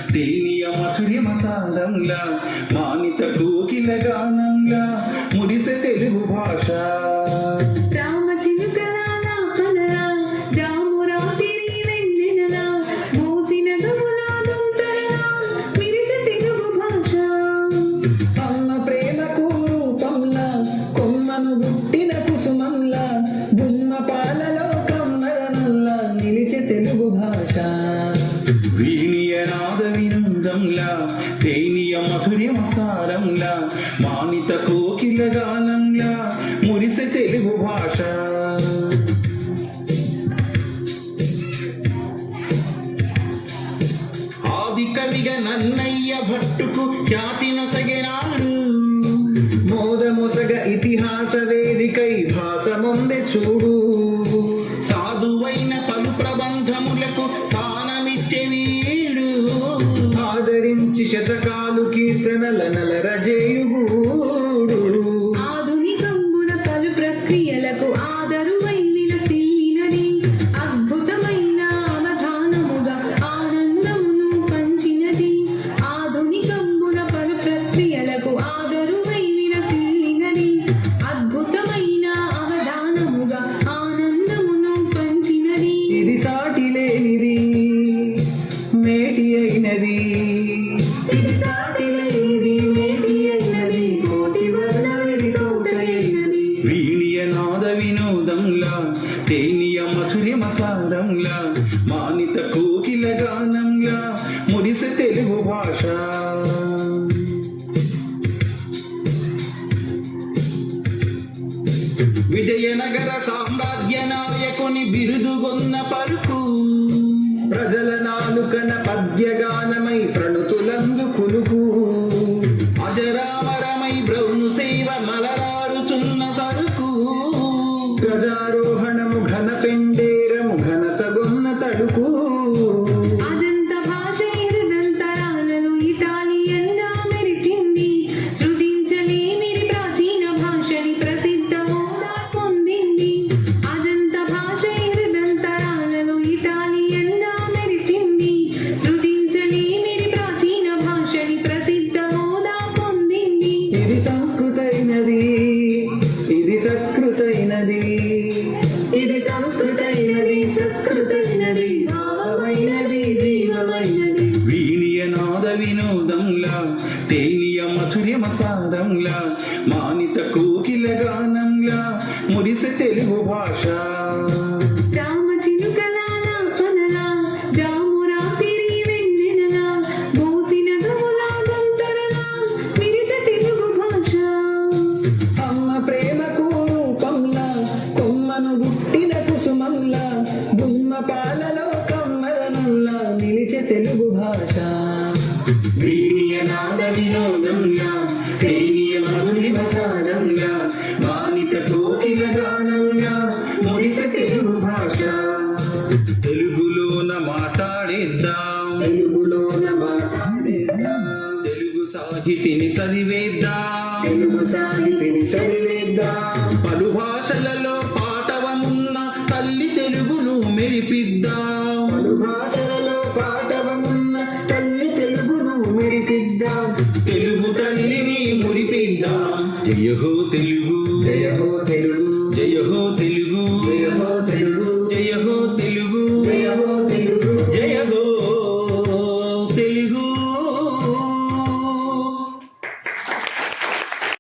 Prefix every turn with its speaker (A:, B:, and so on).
A: తేనియ మధురి మసాలంలా మానిత కోకిల గానంలా మురిసె తెలుగు భాష
B: పుట్టిన కుసుమంలా గుమ్మ పాలలో కమ్మదనంలా నిలిచే తెలుగు భాష
A: వీణియనాద వినందంలా తేనియ మధురి మసాలంలా మానిత కోకిల గానంలా మురిసె తెలుగు భాష ఆది కవిగా నన్నయ్య భట్టుకు ఖ్యాతి నొసగినాడు
B: మోదమొసగ ఇతిహాస వేదికై భాసముందె చూడు
A: సాధువైన పలు ప్రబంధములకు స్థానమిచ్చే వీడు
B: ఆదరించి శతకాలు కీర్తనల నలరజేయుగూడు
C: ఆధునికంబున పలు ప్రక్రియలకు ఆదరువై విలసిల్లినది అద్భుతమైన అవధానముగా ఆనందమును పంచినది ఆధునికంబున పలు ప్రక్రియలకు ఆదరువై విలసిల్లినది అద్భుతమైన అవధానముగా ఆనందమును పంచినది
B: ఇది సాటి లేనిది మేటి అయినది ఇది సాటి లేనిది మేటి అయినది కోటి వర్ణవిది కోటైనది
A: వీణియనాద వినోదంలా తేనియ మధురి మసాలంలా మానిత కోకిల గానంలా మురిసె తెలుగు భాష విజయనగర సామ్రాజ్య నాయకుని బిరుదుగొన్న పలుకు
B: ప్రజల నాలుకన పద్యగానమై ప్రణుతులందు కులుకు
A: అజరామరమై బ్రౌను సేవ మలరారుచున్న సరుకు
B: గజారోహణము ఘన పెండేరము ఘనతగొన్న తడుకు
C: అజంత భాష హృదంతరాలలో ఇటాలియన్గా మెరిసింది సృజించలేమిరి ప్రాచీన భాషని ప్రసిద్ధ హోదా పొందింది అజంత భాష హృదంతరాలలో ఇటాలియన్గా మెరిసింది సృజించలేమిరి ప్రాచీన భాషని ప్రసిద్ధ హోదా పొందింది
B: ఇది సంస్కృతైనది ఇది సత్కృతైనది ఇది సంస్కృతైనది సత్కృతైనది భావమైనది జీవమైనది
A: వీణియనాద వినోదంలా తేనియ మధురి మసాలంలా మానిత కోకిల గానంలా మురిసె తెలుగు భాష
C: రామచిలుకలాల కొనలా జామురాతిరి వెన్నెనలా మోసిన గములా గంతరలా మిరిసె తెలుగు భాష
B: అమ్మ ప్రేమకు రూపంలా కొమ్మను పుట్టిన కుసుమంలా గుమ్మ పాలలో కమ్మదనంలా నిలిచే తెలుగు భాష
A: వీణియనాద వినోదంలా తేనియ మధురి మసాలంలా మానిత కోకిల గానంలా మురిసె తెలుగు భాష తెలుగులోన మాట్లాడేద్దాం
B: తెలుగులోన మాట్లాడేద్దాం
A: తెలుగు సాహితిని చదివేద్దాం
B: తెలుగు సాహితిని చదివేద్దాం
A: పలు భాషలలో పాటవమున్న తల్లి తెలుగును మెరిపిద్దాం
B: పలు భాషలలో పాఠవమున్న తల్లి తెలుగును మెరిపిద్దాం
A: తెలుగు తల్లిని మురిపిద్దాం జయ హో తెలుగు
B: జయ హో తెలుగు
A: జయ హో